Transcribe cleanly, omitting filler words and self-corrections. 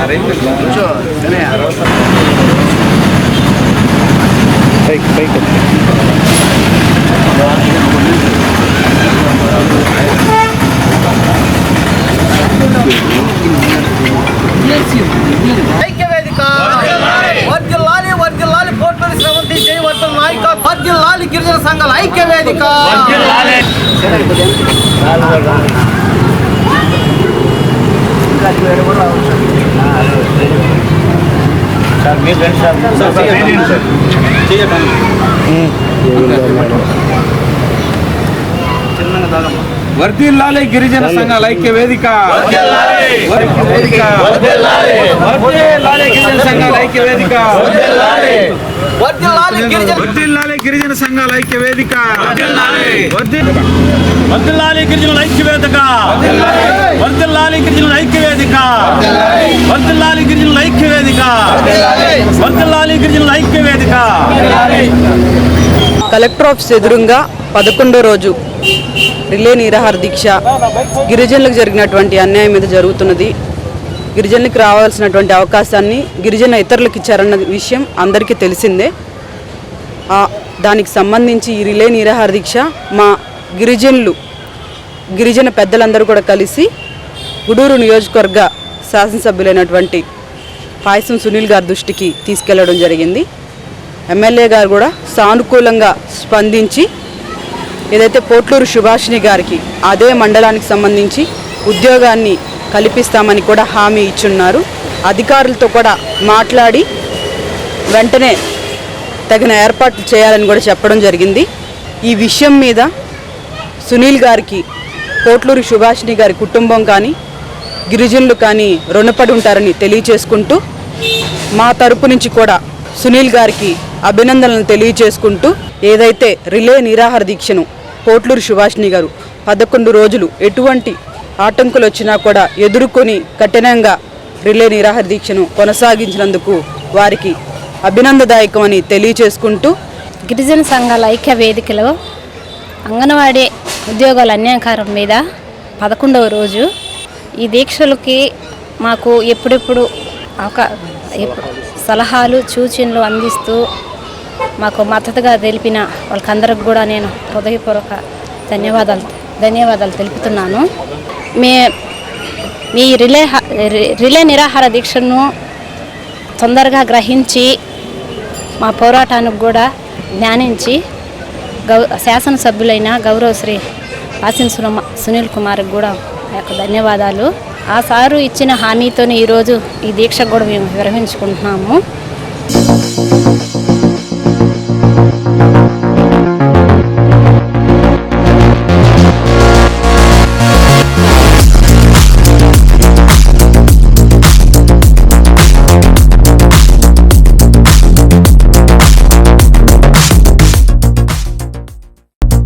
గిరిజన సంఘాల ఐక్య వేదిక వర్ధిల్లాలి గిరిజన సంఘాల ఐక్య వేదిక గిరిజన సంఘాల ఐక్య వేదిక వర్ధిల్లాలి గిరిజన సంఘాల ఐక్య వేదిక వర్ధిల్లాలి గిరిజనుల ఐక్య వేదిక వర్ధిల్లాలి గిరిజనుల ఐక్య వేదిక వర్ధిల్లాలి గిరిజనుల ఐక్య వేదిక వర్ధిల్లాలి గిరిజనుల ఐక్య వేదిక. కలెక్టర్ ఆఫీస్ ఎదురుగా 11వ రోజు రిలే నిరాహార దీక్ష. గిరిజనులకు జరిగినటువంటి అన్యాయం మీద జరుగుతున్నది. గిరిజనులకు రావాల్సినటువంటి అవకాశాన్ని గిరిజన ఇతరులకు ఇచ్చారన్న విషయం అందరికీ తెలిసిందే. దానికి సంబంధించి ఈ రిలే నిరాహార దీక్ష మా గిరిజన పెద్దలందరూ కూడా కలిసి గుడూరు నియోజకవర్గ శాసనసభ్యులైనటువంటి పాయసం సునీల్ గారి దృష్టికి తీసుకెళ్లడం జరిగింది. ఎమ్మెల్యే గారు కూడా సానుకూలంగా స్పందించి ఏదైతే పోట్లూరు సుభాషిణి గారికి అదే మండలానికి సంబంధించి ఉద్యోగాన్ని కల్పిస్తామని కూడా హామీ ఇచ్చున్నారు. అధికారులతో కూడా మాట్లాడి వెంటనే తగిన ఏర్పాట్లు చేయాలని కూడా చెప్పడం జరిగింది. ఈ విషయం మీద సునీల్ గారికి పోట్లూరు సుభాషిణి గారి కుటుంబం కానీ గిరిజనులు కానీ రుణపడి ఉంటారని తెలియచేసుకుంటూ మా తరపు నుంచి కూడా సునీల్ గారికి అభినందనలను తెలియచేసుకుంటూ ఏదైతే రిలే నిరాహార దీక్షను పోట్లూరు సుభాషిణి గారు 11 రోజులు ఎటువంటి ఆటంకులు వచ్చినా కూడా ఎదుర్కొని కఠినంగా రిలే నిరాహార దీక్షను కొనసాగించినందుకు వారికి అభినందదాయకమని తెలియచేసుకుంటూ గిరిజన సంఘాల ఐక్య వేదికలో అంగన్వాడీ ఉద్యోగాల అన్యాయకారం మీద 11వ రోజు ఈ దీక్షలకి మాకు ఎప్పుడెప్పుడు సలహాలు సూచనలు అందిస్తూ మాకు మద్దతుగా తెలిపిన వాళ్ళకందరికి కూడా నేను హృదయపూర్వక ధన్యవాదాలు తెలుపుతున్నాను. మీ రిలే నిరాహార దీక్షను తొందరగా గ్రహించి మా పోరాటానికి కూడా జ్ఞానించి శాసనసభ్యులైన గౌరవ శ్రీ పాసిం సునీల్ కుమార్కి కూడా ధన్యవాదాలు. ఆ సారు ఇచ్చిన హామీతోనే ఈరోజు ఈ దీక్ష కూడా మేము విరమించుకుంటున్నాము.